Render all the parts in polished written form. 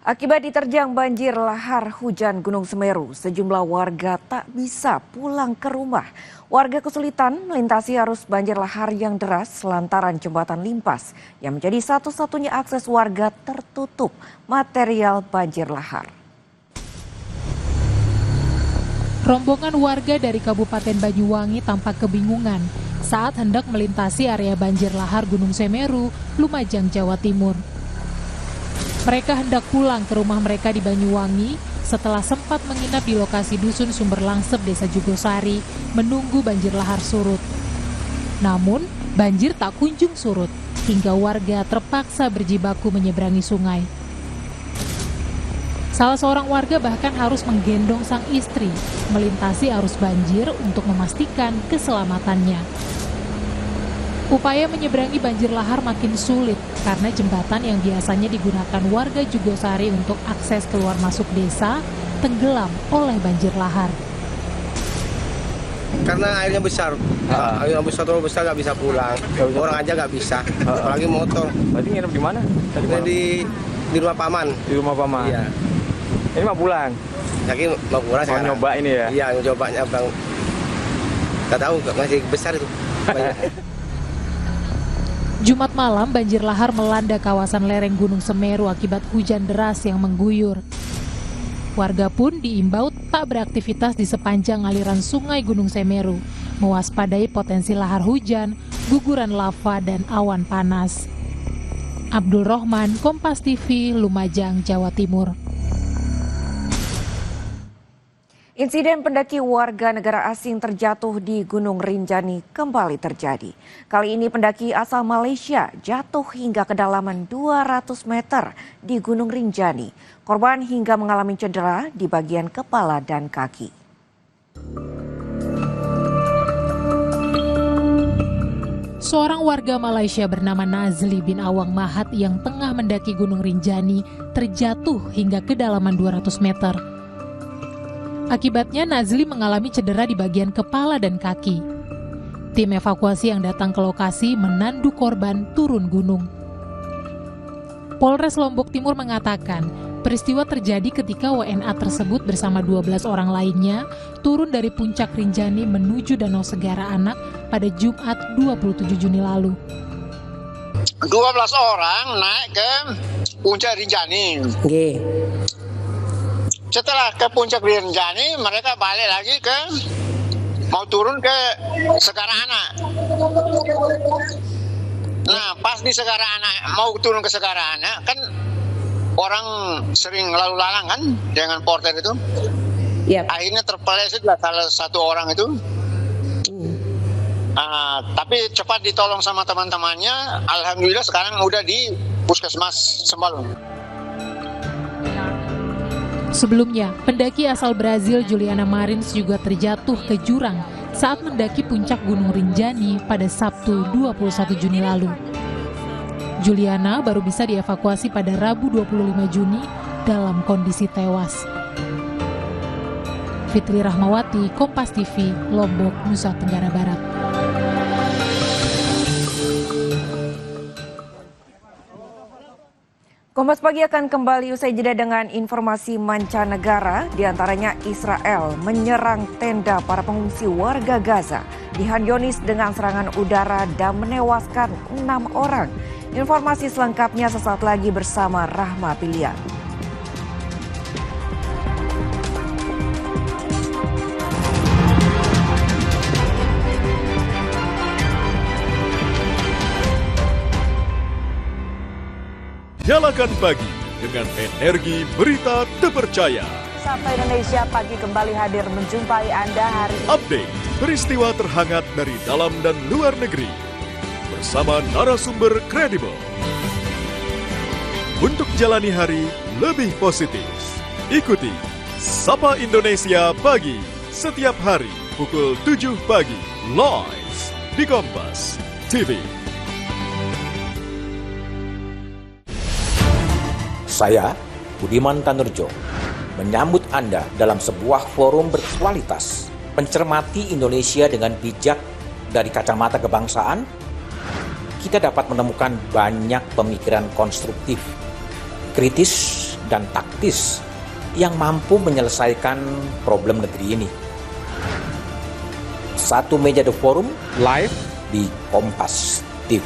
Akibat diterjang banjir lahar hujan Gunung Semeru, sejumlah warga tak bisa pulang ke rumah. Warga kesulitan melintasi arus banjir lahar yang deras lantaran jembatan limpas yang menjadi satu-satunya akses warga tertutup material banjir lahar. Rombongan warga dari Kabupaten Banyuwangi tampak kebingungan saat hendak melintasi area banjir lahar Gunung Semeru, Lumajang, Jawa Timur. Mereka hendak pulang ke rumah mereka di Banyuwangi setelah sempat menginap di lokasi Dusun Sumber Langsep, Desa Jugosari, menunggu banjir lahar surut. Namun, banjir tak kunjung surut, hingga warga terpaksa berjibaku menyeberangi sungai. Salah seorang warga bahkan harus menggendong sang istri, melintasi arus banjir untuk memastikan keselamatannya. Upaya menyeberangi banjir lahar makin sulit karena jembatan yang biasanya digunakan warga Jugosari untuk akses keluar masuk desa tenggelam oleh banjir lahar. Karena airnya besar, airnya besar terlalu besar nggak bisa pulang, orang aja nggak bisa, apalagi motor. Berarti nginep di mana? Di rumah paman. Di rumah paman. Iya. Ini mau pulang. Yakin mau pulang sekarang. Mau nyoba ini ya? Iya, nyobanya bang. Nggak tahu, masih besar itu. Jumat malam, banjir lahar melanda kawasan lereng Gunung Semeru akibat hujan deras yang mengguyur. Warga pun diimbau tak beraktivitas di sepanjang aliran sungai Gunung Semeru, mewaspadai potensi lahar hujan, guguran lava, dan awan panas. Abdul Rohman, Kompas TV, Lumajang, Jawa Timur. Insiden pendaki warga negara asing terjatuh di Gunung Rinjani kembali terjadi. Kali ini pendaki asal Malaysia jatuh hingga kedalaman 200 meter di Gunung Rinjani. Korban hingga mengalami cedera di bagian kepala dan kaki. Seorang warga Malaysia bernama Nazli bin Awang Mahat yang tengah mendaki Gunung Rinjani terjatuh hingga kedalaman 200 meter. Akibatnya Nazli mengalami cedera di bagian kepala dan kaki. Tim evakuasi yang datang ke lokasi menandu korban turun gunung. Polres Lombok Timur mengatakan, peristiwa terjadi ketika WNA tersebut bersama 12 orang lainnya turun dari puncak Rinjani menuju Danau Segara Anak pada Jumat 27 Juni lalu. 12 orang naik ke puncak Rinjani. Okay. Setelah ke puncak Rinjani, mereka balik lagi mau turun ke Segara Anak. Nah, pas di Segara Anak, mau turun ke Segara Anak, kan orang sering lalu lalang kan dengan porter itu. Yep. Akhirnya terpeleset lah salah satu orang itu. Tapi cepat ditolong sama teman-temannya. Alhamdulillah sekarang udah di Puskesmas Sembalun. Sebelumnya, pendaki asal Brazil Juliana Marins juga terjatuh ke jurang saat mendaki puncak Gunung Rinjani pada Sabtu 21 Juni lalu. Juliana baru bisa dievakuasi pada Rabu 25 Juni dalam kondisi tewas. Fitri Rahmawati, Kompas TV, Lombok, Nusa Tenggara Barat. Kompas Pagi akan kembali usai jeda dengan informasi mancanegara, diantaranya Israel menyerang tenda para pengungsi warga Gaza di Han Yunis dengan serangan udara dan menewaskan 6 orang. Informasi selengkapnya sesaat lagi bersama Rahma Pilihan. Nyalakan pagi dengan energi berita terpercaya. Sapa Indonesia Pagi kembali hadir menjumpai Anda hari ini. Update peristiwa terhangat dari dalam dan luar negeri bersama narasumber kredibel. Untuk jalani hari lebih positif, ikuti Sapa Indonesia Pagi setiap hari pukul 7 pagi live di Kompas TV. Saya, Budiman Tanurjo, menyambut Anda dalam sebuah forum berkualitas, mencermati Indonesia dengan bijak dari kacamata kebangsaan. Kita dapat menemukan banyak pemikiran konstruktif, kritis, dan taktis yang mampu menyelesaikan problem negeri ini. Satu Meja The Forum live di Kompas TV.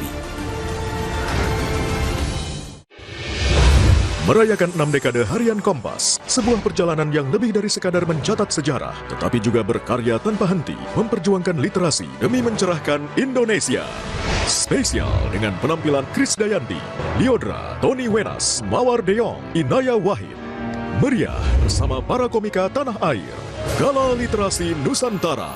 Merayakan 6 dekade harian Kompas, sebuah perjalanan yang lebih dari sekadar mencatat sejarah, tetapi juga berkarya tanpa henti, memperjuangkan literasi demi mencerahkan Indonesia. Spesial dengan penampilan Krisdayanti, Liodra, Tony Wenas, Mawar Deong, Inaya Wahid. Meriah bersama para komika tanah air, Gala Literasi Nusantara.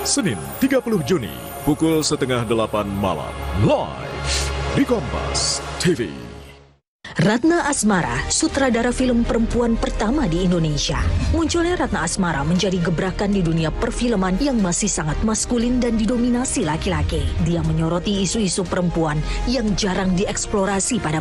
Senin 30 Juni, pukul 7:30 malam, live di Kompas TV. Ratna Asmara, sutradara film perempuan pertama di Indonesia. Munculnya Ratna Asmara menjadi gebrakan di dunia perfilman yang masih sangat maskulin dan didominasi laki-laki. Dia menyoroti isu-isu perempuan yang jarang dieksplorasi pada